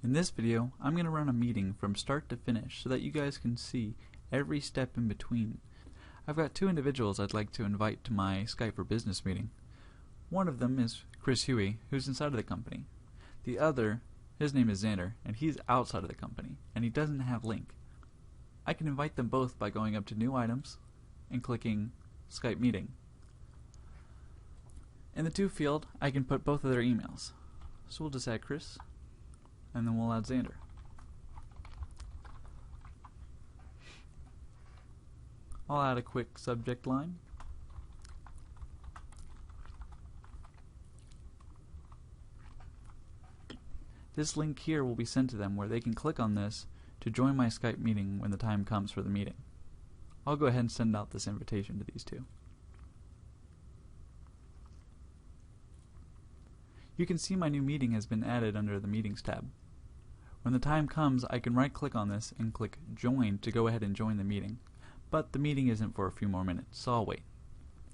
In this video, I'm going to run a meeting from start to finish so that you guys can see every step in between. I've got two individuals I'd like to invite to my Skype for Business meeting. One of them is Chris Huey, who's inside of the company. The other, his name is Xander, and he's outside of the company, and he doesn't have link. I can invite them both by going up to New Items and clicking Skype Meeting. In the To field, I can put both of their emails. So we'll just add Chris, and then we'll add Xander. I'll add a quick subject line. This link here will be sent to them where they can click on this to join my Skype meeting when the time comes for the meeting. I'll go ahead and send out this invitation to these two. You can see my new meeting has been added under the Meetings tab. When the time comes, I can right-click on this and click Join to go ahead and join the meeting. But the meeting isn't for a few more minutes, so I'll wait.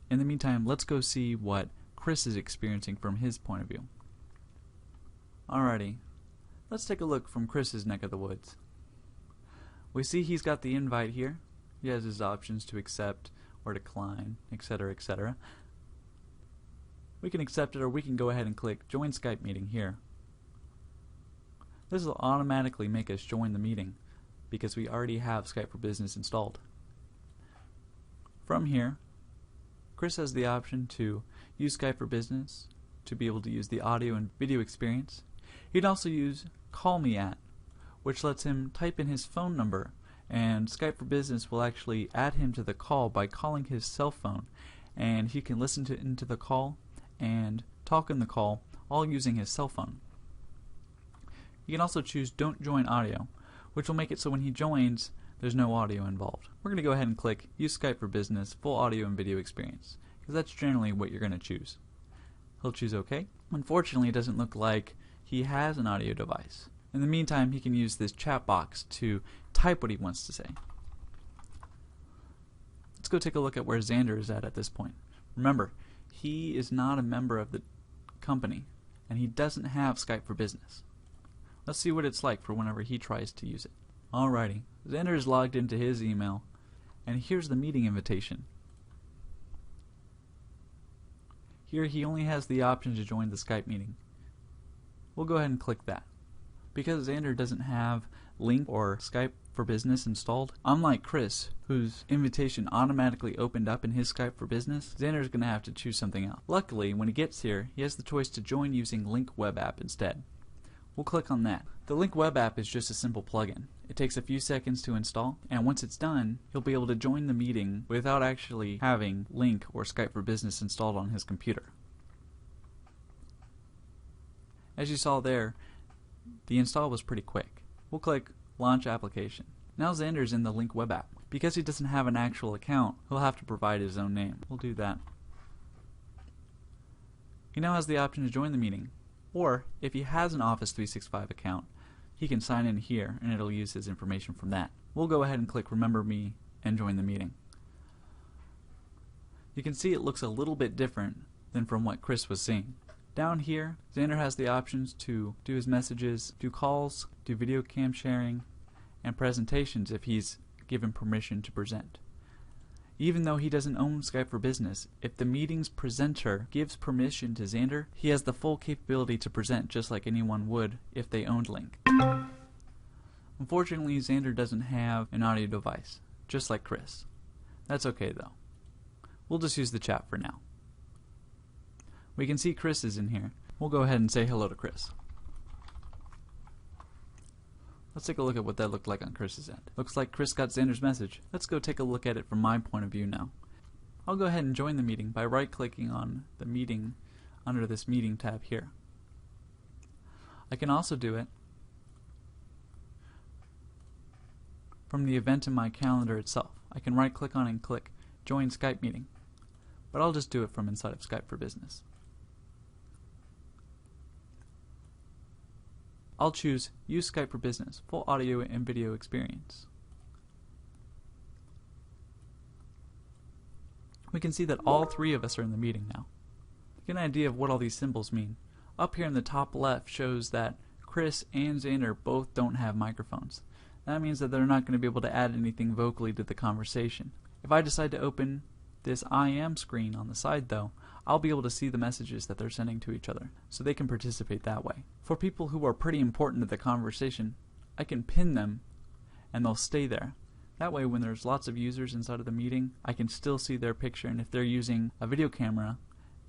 In the meantime, let's go see what Chris is experiencing from his point of view. Alrighty, let's take a look from Chris's neck of the woods. We see he's got the invite here. He has his options to accept or decline, etc., etc. We can accept it, or we can go ahead and click Join Skype Meeting here. This will automatically make us join the meeting because we already have Skype for Business installed. From here, Chris has the option to use Skype for Business to be able to use the audio and video experience. He'd also use Call Me At, which lets him type in his phone number, and Skype for Business will actually add him to the call by calling his cell phone, and he can listen into the call and talk in the call, all using his cell phone. You can also choose Don't Join Audio, which will make it so when he joins, there's no audio involved. We're going to go ahead and click Use Skype for Business Full Audio and Video Experience, because that's generally what you're going to choose. He'll choose OK. Unfortunately, it doesn't look like he has an audio device. In the meantime, he can use this chat box to type what he wants to say. Let's go take a look at where Xander is at this point. Remember, he is not a member of the company, and he doesn't have Skype for Business. Let's see what it's like for whenever he tries to use it. Alrighty, Xander is logged into his email, and here's the meeting invitation. Here he only has the option to join the Skype meeting. We'll go ahead and click that. Because Xander doesn't have Link or Skype for Business installed, unlike Chris, whose invitation automatically opened up in his Skype for Business, Xander's going to have to choose something else. Luckily, when he gets here, he has the choice to join using Link Web App instead. We'll click on that. The Link Web App is just a simple plugin. It takes a few seconds to install, and once it's done, he'll be able to join the meeting without actually having Link or Skype for Business installed on his computer. As you saw there, the install was pretty quick. We'll click Launch Application. Now Xander's in the Link Web App. Because he doesn't have an actual account, he'll have to provide his own name. We'll do that. He now has the option to join the meeting. Or, if he has an Office 365 account, he can sign in here and it'll use his information from that. We'll go ahead and click Remember Me and join the meeting. You can see it looks a little bit different than from what Chris was seeing. Down here, Xander has the options to do his messages, do calls, do video cam sharing, and presentations if he's given permission to present. Even though he doesn't own Skype for Business, if the meeting's presenter gives permission to Xander, he has the full capability to present just like anyone would if they owned Link. Unfortunately, Xander doesn't have an audio device, just like Chris. That's okay though. We'll just use the chat for now. We can see Chris is in here. We'll go ahead and say hello to Chris. Let's take a look at what that looked like on Chris's end. Looks like Chris got Xander's message. Let's go take a look at it from my point of view now. I'll go ahead and join the meeting by right-clicking on the meeting under this Meeting tab here. I can also do it from the event in my calendar itself. I can right-click on it and click Join Skype Meeting. But I'll just do it from inside of Skype for Business. I'll choose Use Skype for Business, Full Audio and Video Experience. We can see that all three of us are in the meeting now. To get an idea of what all these symbols mean, up here in the top left shows that Chris and Xander both don't have microphones. That means that they're not going to be able to add anything vocally to the conversation. If I decide to open this I am screen on the side though, I'll be able to see the messages that they're sending to each other, so they can participate that way. For people who are pretty important to the conversation, I can pin them and they'll stay there. That way when there's lots of users inside of the meeting, I can still see their picture, and if they're using a video camera,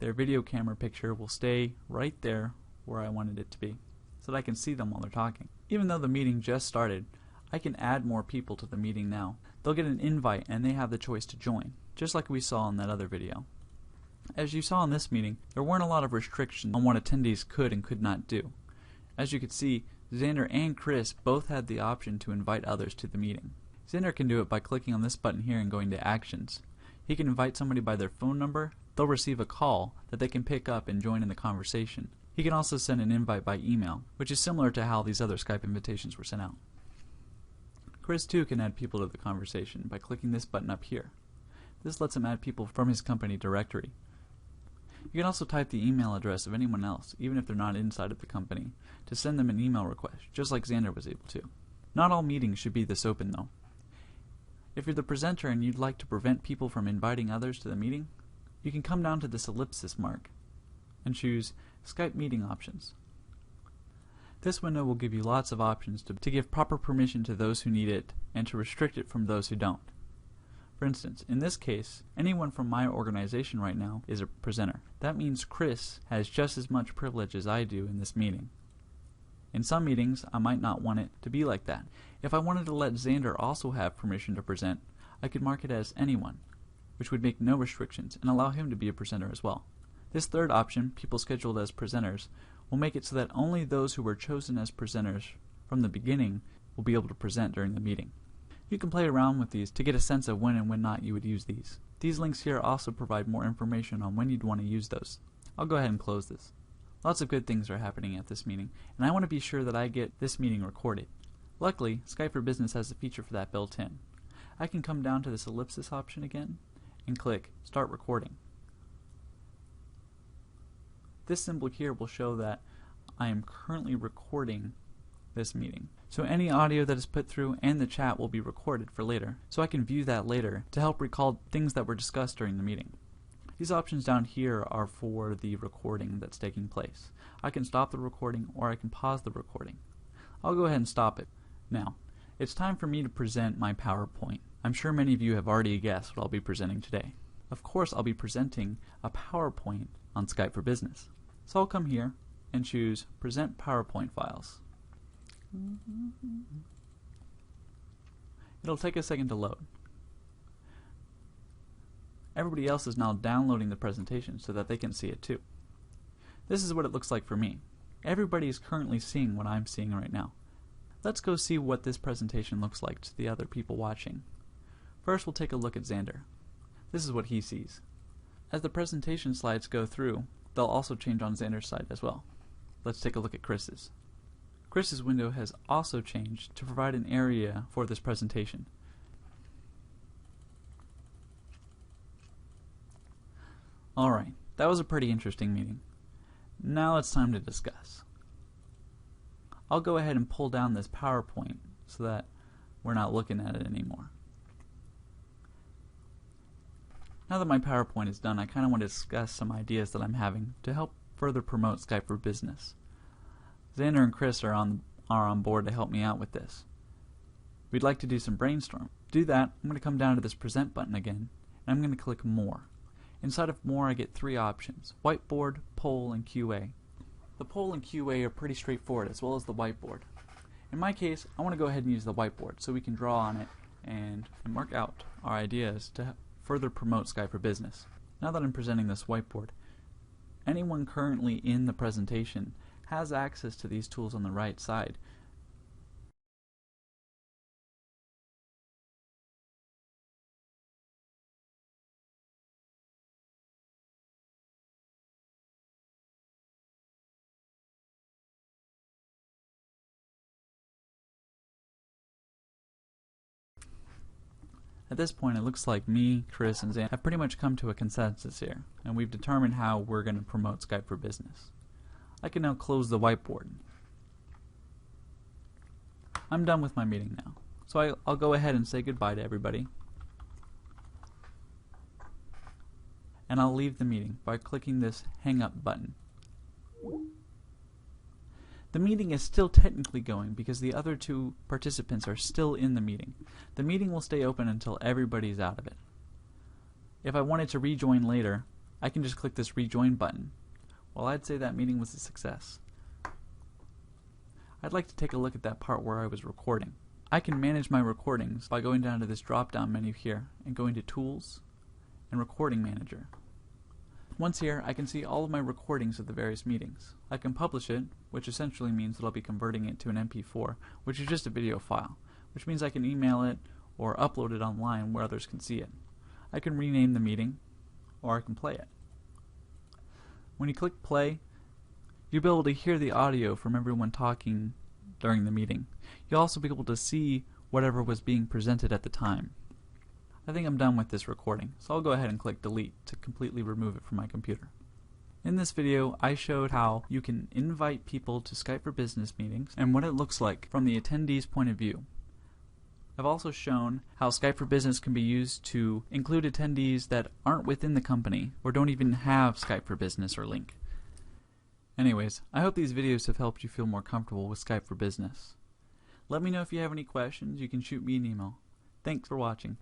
their video camera picture will stay right there where I wanted it to be, so that I can see them while they're talking. Even though the meeting just started, I can add more people to the meeting now. They'll get an invite and they have the choice to join, just like we saw in that other video. As you saw in this meeting, there weren't a lot of restrictions on what attendees could and could not do. As you could see, Xander and Chris both had the option to invite others to the meeting. Xander can do it by clicking on this button here and going to Actions. He can invite somebody by their phone number. They'll receive a call that they can pick up and join in the conversation. He can also send an invite by email, which is similar to how these other Skype invitations were sent out. Chris too can add people to the conversation by clicking this button up here. This lets him add people from his company directory. You can also type the email address of anyone else, even if they're not inside of the company, to send them an email request, just like Xander was able to. Not all meetings should be this open though. If you're the presenter and you'd like to prevent people from inviting others to the meeting, you can come down to this ellipsis mark and choose Skype Meeting Options. This window will give you lots of options to give proper permission to those who need it and to restrict it from those who don't. For instance, in this case, anyone from my organization right now is a presenter. That means Chris has just as much privilege as I do in this meeting. In some meetings, I might not want it to be like that. If I wanted to let Xander also have permission to present, I could mark it as anyone, which would make no restrictions and allow him to be a presenter as well. This third option, people scheduled as presenters, will make it so that only those who were chosen as presenters from the beginning will be able to present during the meeting. You can play around with these to get a sense of when and when not you would use these. These links here also provide more information on when you'd want to use those. I'll go ahead and close this. Lots of good things are happening at this meeting, and I want to be sure that I get this meeting recorded. Luckily, Skype for Business has a feature for that built in. I can come down to this ellipsis option again and click Start Recording. This symbol here will show that I am currently recording this meeting. So any audio that is put through and the chat will be recorded for later, so I can view that later to help recall things that were discussed during the meeting. These options down here are for the recording that's taking place. I can stop the recording or I can pause the recording. I'll go ahead and stop it. Now, it's time for me to present my PowerPoint. I'm sure many of you have already guessed what I'll be presenting today. Of course, I'll be presenting a PowerPoint on Skype for Business. So I'll come here and choose Present PowerPoint Files. It'll take a second to load. Everybody else is now downloading the presentation so that they can see it too. This is what it looks like for me. Everybody is currently seeing what I'm seeing right now. Let's go see what this presentation looks like to the other people watching. First, we'll take a look at Xander. This is what he sees. As the presentation slides go through, they'll also change on Xander's side as well. Let's take a look at Chris's. Chris's window has also changed to provide an area for this presentation. Alright, that was a pretty interesting meeting. Now it's time to discuss. I'll go ahead and pull down this PowerPoint so that we're not looking at it anymore. Now that my PowerPoint is done, I kind of want to discuss some ideas that I'm having to help further promote Skype for Business. Xander and Chris are on board to help me out with this. We'd like to do some brainstorm. To do that, I'm going to come down to this Present button again, and I'm going to click More. Inside of More, I get three options: Whiteboard, Poll, and QA. The Poll and QA are pretty straightforward, as well as the Whiteboard. In my case, I want to go ahead and use the Whiteboard so we can draw on it and mark out our ideas to further promote Skype for Business. Now that I'm presenting this whiteboard, anyone currently in the presentation has access to these tools on the right side. At this point, it looks like me, Chris, and Xander have pretty much come to a consensus here, and we've determined how we're going to promote Skype for Business. I can now close the whiteboard. I'm done with my meeting now. So I'll go ahead and say goodbye to everybody. And I'll leave the meeting by clicking this hang up button. The meeting is still technically going because the other two participants are still in the meeting. The meeting will stay open until everybody's out of it. If I wanted to rejoin later, I can just click this rejoin button. Well, I'd say that meeting was a success. I'd like to take a look at that part where I was recording. I can manage my recordings by going down to this drop-down menu here and going to Tools and Recording Manager. Once here, I can see all of my recordings of the various meetings. I can publish it, which essentially means that I'll be converting it to an MP4, which is just a video file, which means I can email it or upload it online where others can see it. I can rename the meeting, or I can play it. When you click play, you'll be able to hear the audio from everyone talking during the meeting. You'll also be able to see whatever was being presented at the time. I think I'm done with this recording, so I'll go ahead and click delete to completely remove it from my computer. In this video, I showed how you can invite people to Skype for Business meetings and what it looks like from the attendee's point of view. I've also shown how Skype for Business can be used to include attendees that aren't within the company or don't even have Skype for Business or Link. Anyways, I hope these videos have helped you feel more comfortable with Skype for Business. Let me know if you have any questions. You can shoot me an email. Thanks for watching.